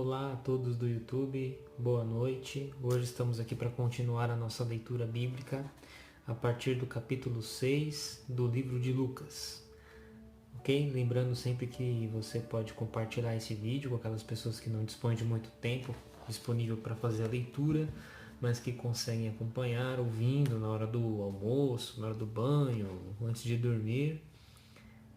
Olá a todos do YouTube, boa noite. Hoje estamos aqui para continuar a nossa leitura bíblica a partir do capítulo 6 do livro de Lucas. Ok? Lembrando sempre que você pode compartilhar esse vídeo com aquelas pessoas que não dispõem de muito tempo disponível para fazer a leitura, mas que conseguem acompanhar ouvindo na hora do almoço, na hora do banho, antes de dormir.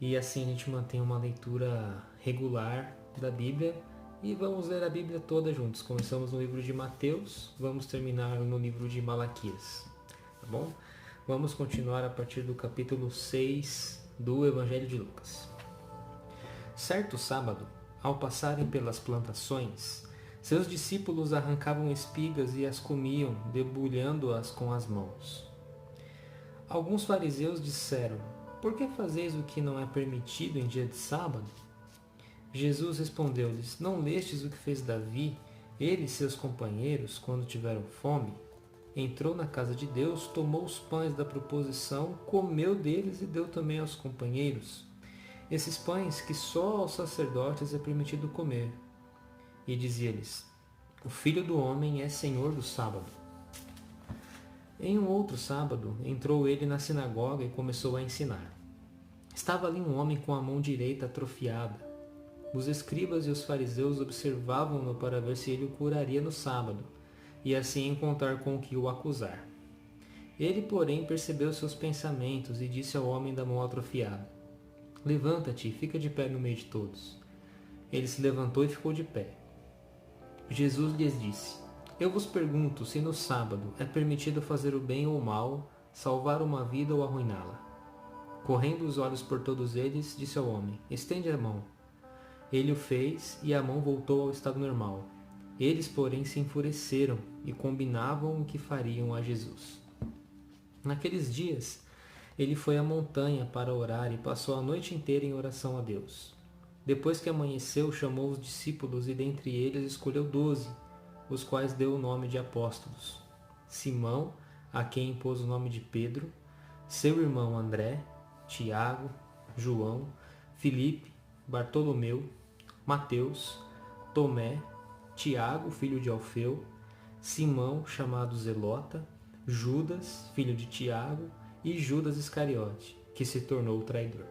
E assim a gente mantém uma leitura regular da Bíblia. E vamos ler a Bíblia toda juntos. Começamos no livro de Mateus, vamos terminar no livro de Malaquias. Tá bom? Vamos continuar a partir do capítulo 6 do Evangelho de Lucas. Certo sábado, ao passarem pelas plantações, seus discípulos arrancavam espigas e as comiam, debulhando-as com as mãos. Alguns fariseus disseram: "Por que fazeis o que não é permitido em dia de sábado?" Jesus respondeu-lhes: "Não lestes o que fez Davi, ele e seus companheiros, quando tiveram fome? Entrou na casa de Deus, tomou os pães da proposição, comeu deles e deu também aos companheiros. Esses pães que só aos sacerdotes é permitido comer." E dizia-lhes: "O Filho do Homem é Senhor do sábado." Em um outro sábado, entrou ele na sinagoga e começou a ensinar. Estava ali um homem com a mão direita atrofiada. Os escribas e os fariseus observavam-no para ver se ele o curaria no sábado, e assim encontrar com o que o acusar. Ele, porém, percebeu seus pensamentos e disse ao homem da mão atrofiada: "Levanta-te e fica de pé no meio de todos." Ele se levantou e ficou de pé. Jesus lhes disse: "Eu vos pergunto se no sábado é permitido fazer o bem ou o mal, salvar uma vida ou arruiná-la." Correndo os olhos por todos eles, disse ao homem: "Estende a mão." Ele o fez e a mão voltou ao estado normal. Eles, porém, se enfureceram e combinavam o que fariam a Jesus. Naqueles dias, ele foi à montanha para orar e passou a noite inteira em oração a Deus. Depois que amanheceu, chamou os discípulos e dentre eles escolheu 12, os quais deu o nome de apóstolos: Simão, a quem impôs o nome de Pedro, seu irmão André, Tiago, João, Filipe, Bartolomeu, Mateus, Tomé, Tiago, filho de Alfeu, Simão, chamado Zelota, Judas, filho de Tiago, e Judas Iscariote, que se tornou o traidor.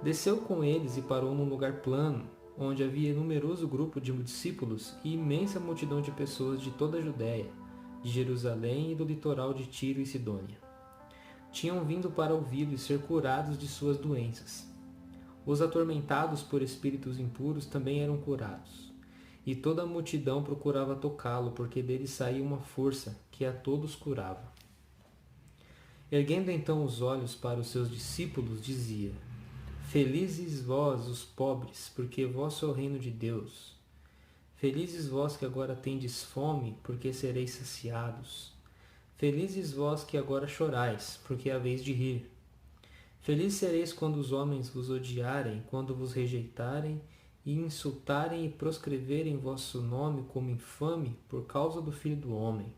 Desceu com eles e parou num lugar plano, onde havia numeroso grupo de discípulos e imensa multidão de pessoas de toda a Judéia, de Jerusalém e do litoral de Tiro e Sidônia. Tinham vindo para ouvi-lo e ser curados de suas doenças. Os atormentados por espíritos impuros também eram curados, e toda a multidão procurava tocá-lo, porque dele saía uma força que a todos curava. Erguendo então os olhos para os seus discípulos, dizia: "Felizes vós, os pobres, porque vosso é o reino de Deus. Felizes vós que agora tendes fome, porque sereis saciados. Felizes vós que agora chorais, porque é a vez de rir. Felizes sereis quando os homens vos odiarem, quando vos rejeitarem e insultarem e proscreverem vosso nome como infame por causa do Filho do Homem.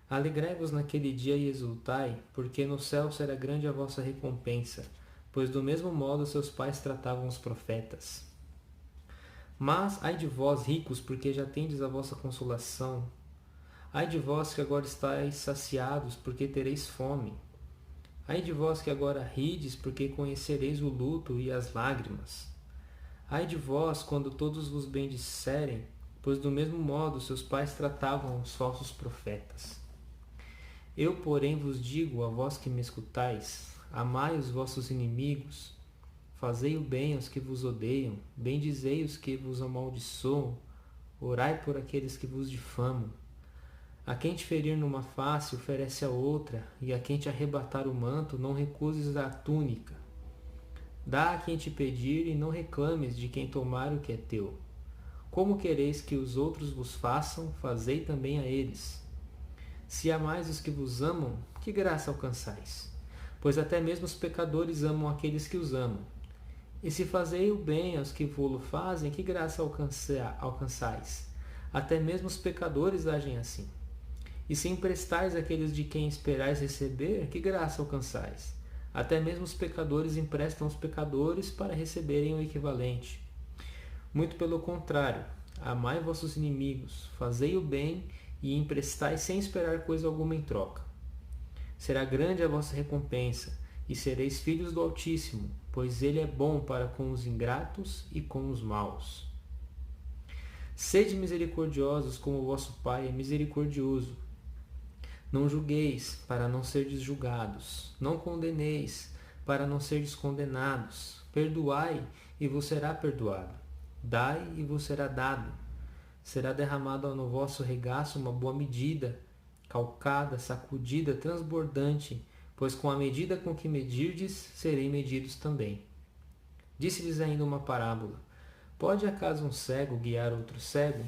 Alegrai-vos naquele dia e exultai, porque no céu será grande a vossa recompensa, pois do mesmo modo seus pais tratavam os profetas. Mas ai de vós, ricos, porque já tendes a vossa consolação. Ai de vós que agora estáis saciados, porque tereis fome. Ai de vós que agora rides, porque conhecereis o luto e as lágrimas. Ai de vós, quando todos vos bendisserem, pois do mesmo modo seus pais tratavam os falsos profetas. Eu, porém, vos digo, a vós que me escutais: amai os vossos inimigos, fazei o bem aos que vos odeiam, bendizei os que vos amaldiçoam, orai por aqueles que vos difamam. A quem te ferir numa face, oferece a outra, e a quem te arrebatar o manto, não recuses a túnica. Dá a quem te pedir, e não reclames de quem tomar o que é teu. Como quereis que os outros vos façam, fazei também a eles. Se amais os que vos amam, que graça alcançais? Pois até mesmo os pecadores amam aqueles que os amam. E se fazei o bem aos que vô-lo fazem, que graça alcançais? Até mesmo os pecadores agem assim. E se emprestais àqueles de quem esperais receber, que graça alcançais? Até mesmo os pecadores emprestam aos pecadores para receberem o equivalente. Muito pelo contrário, Amai vossos inimigos, fazei o bem e emprestai sem esperar coisa alguma em troca. Será grande a vossa recompensa, e sereis filhos do Altíssimo, pois ele é bom para com os ingratos e com os maus. Sede misericordiosos como o vosso Pai é misericordioso. Não julgueis, para não serdes julgados. Não condeneis, para não serdes condenados. Perdoai, e vos será perdoado. Dai, e vos será dado. Será derramado no vosso regaço uma boa medida, calcada, sacudida, transbordante, pois com a medida com que medirdes, serei medidos também. Disse-lhes ainda uma parábola. Pode acaso um cego guiar outro cego?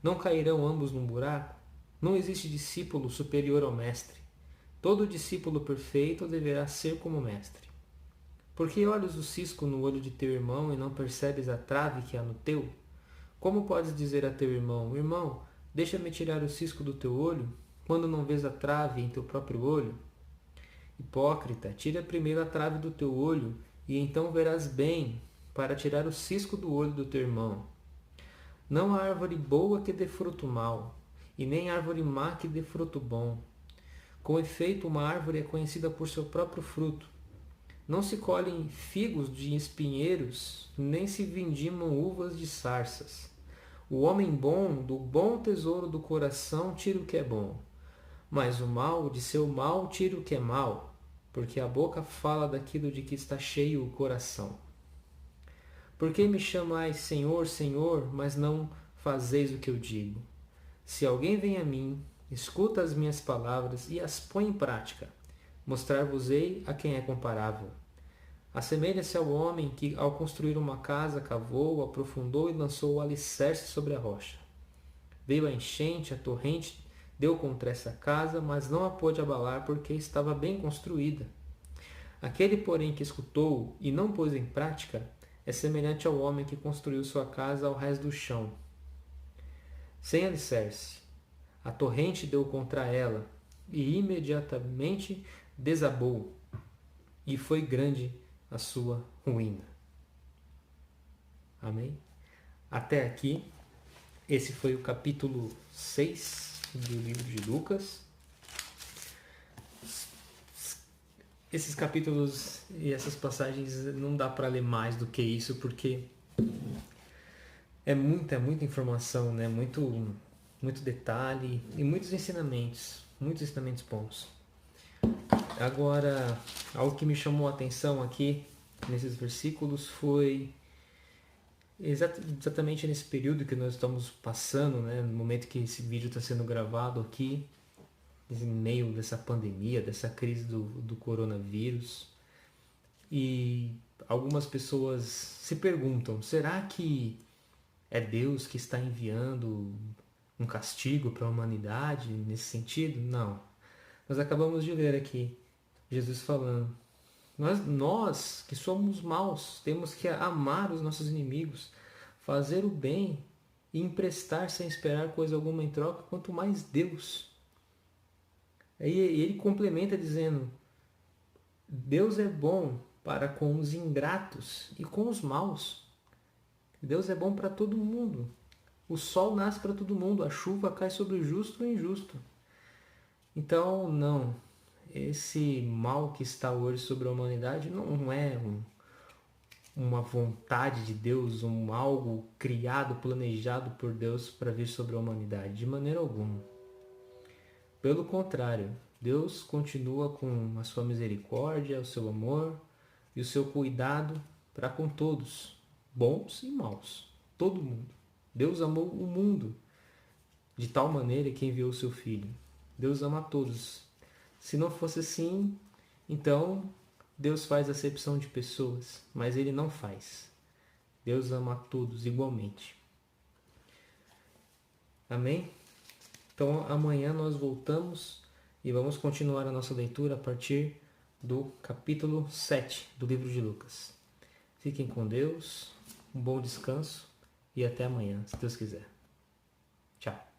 Não cairão ambos num buraco? Não existe discípulo superior ao mestre. Todo discípulo perfeito deverá ser como mestre. Por que olhas o cisco no olho de teu irmão e não percebes a trave que há no teu? Como podes dizer a teu irmão, irmão, deixa-me tirar o cisco do teu olho, quando não vês a trave em teu próprio olho? Hipócrita, tira primeiro a trave do teu olho, e então verás bem para tirar o cisco do olho do teu irmão. Não há árvore boa que dê fruto mau, e nem árvore má que dê fruto bom. Com efeito, uma árvore é conhecida por seu próprio fruto. Não se colhem figos de espinheiros, nem se vindimam uvas de sarças. O homem bom, do bom tesouro do coração, tira o que é bom. Mas o mal, de seu mal, tira o que é mal, porque a boca fala daquilo de que está cheio o coração. Por que me chamais Senhor, Senhor, mas não fazeis o que eu digo? Se alguém vem a mim, escuta as minhas palavras e as põe em prática, mostrar-vos-ei a quem é comparável. Assemelha-se ao homem que, ao construir uma casa, cavou, aprofundou e lançou o alicerce sobre a rocha. Veio a enchente, a torrente deu contra essa casa, mas não a pôde abalar porque estava bem construída. Aquele, porém, que escutou e não pôs em prática, é semelhante ao homem que construiu sua casa ao rés do chão, sem alicerce. A torrente deu contra ela e imediatamente desabou, e foi grande a sua ruína. Amém? Até aqui, esse foi o capítulo 6 do livro de Lucas. Esses capítulos e essas passagens não dá para ler mais do que isso, porque é muita informação, né? Muito detalhe e muitos ensinamentos bons. Agora, algo que me chamou a atenção aqui nesses versículos foi exatamente nesse período que nós estamos passando, né? No momento que esse vídeo está sendo gravado aqui, em meio dessa pandemia, dessa crise do coronavírus. E algumas pessoas se perguntam, será que é Deus que está enviando um castigo para a humanidade nesse sentido? Não. Nós acabamos de ler aqui Jesus falando, nós que somos maus, temos que amar os nossos inimigos, fazer o bem e emprestar sem esperar coisa alguma em troca, quanto mais Deus. E ele complementa dizendo, Deus é bom para com os ingratos e com os maus. Deus é bom para todo mundo. O sol nasce para todo mundo, a chuva cai sobre o justo e o injusto. Então, não. Esse mal que está hoje sobre a humanidade não é uma vontade de Deus, algo criado, planejado por Deus para vir sobre a humanidade. De maneira alguma. Pelo contrário, Deus continua com a sua misericórdia, o seu amor e o seu cuidado para com todos, bons e maus, todo mundo. Deus amou o mundo de tal maneira que enviou o seu Filho. Deus ama a todos. Se não fosse assim, então Deus faz acepção de pessoas, mas Ele não faz. Deus ama a todos igualmente. Amém? Então amanhã nós voltamos e vamos continuar a nossa leitura a partir do capítulo 7 do livro de Lucas. Fiquem com Deus, um bom descanso e até amanhã, se Deus quiser. Tchau.